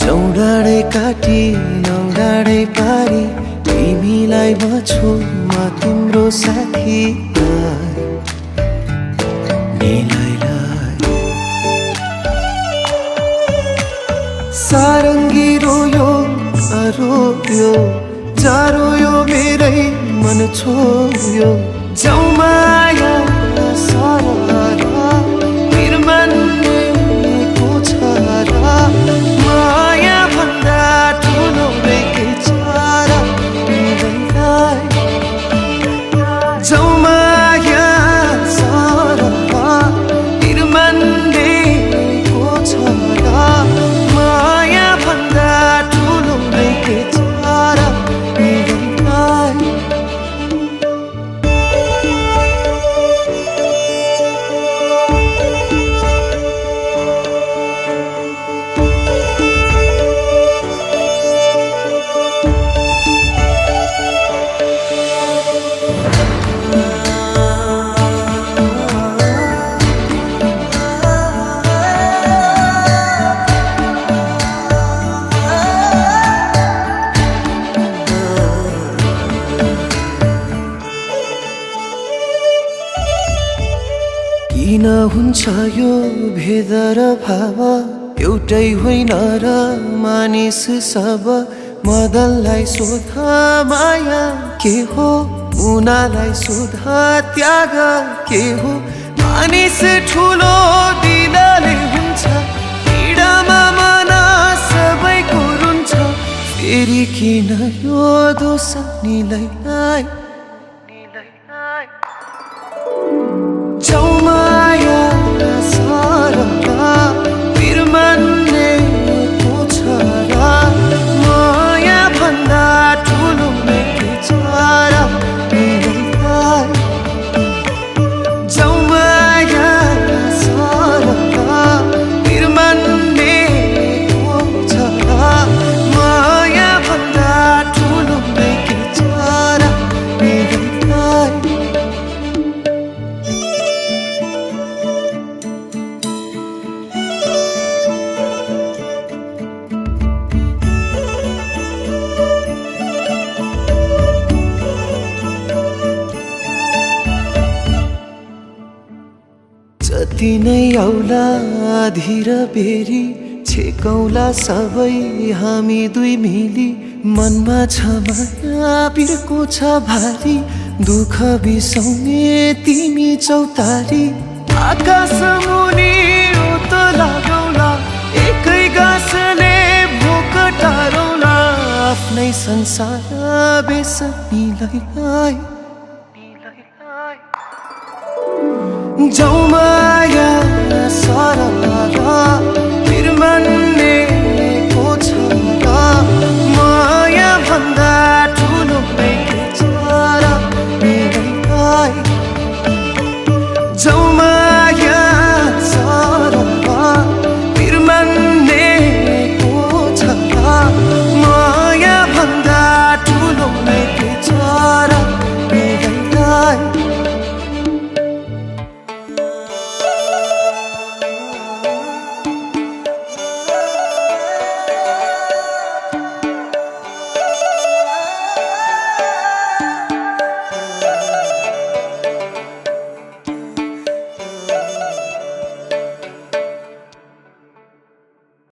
चौडाँडै काटी नौडाँडै पारी तिमीलाई म छु म तिम्रो साथी सारङ्गी रोयो रोयो जारो यो मेरै मन छोयो जाऊ माया सारा बिर्मान्नेको छ र माया भन्दा ठुलो के छ र जाऊ माया सारा बिर्मान्नेको छ र माया भन्दा ठुलो के छ र किन हुन्छ यो भेद र भाव एउटै होइन र मानिस सब मदनलाई सोध माया के हो मुनालाई सोध त्याग के हो मानिस ठुलो दिलले हुन्छ पीडामा मन सबैको रुन्छ फेरि किन यो दोष निलाई जाऊ माया सारा बिर्मान्नेको छ र माया भन्दा ठुलो के छ र जाऊ माया सारा बिर्मान्नेको छ र माया भन्दा ठुलो के छ र जति नै आउला धीर बेरी छेकौला सबै हामी दुई मिली मनमा छ माया बिर्को छ भारी दुःख बिसाउने तिमी चौतारी आकाश मुनि उत लागौला एकै गाँसले भोक टारौला आफ्नै संसार बेसनीलाई जाऊ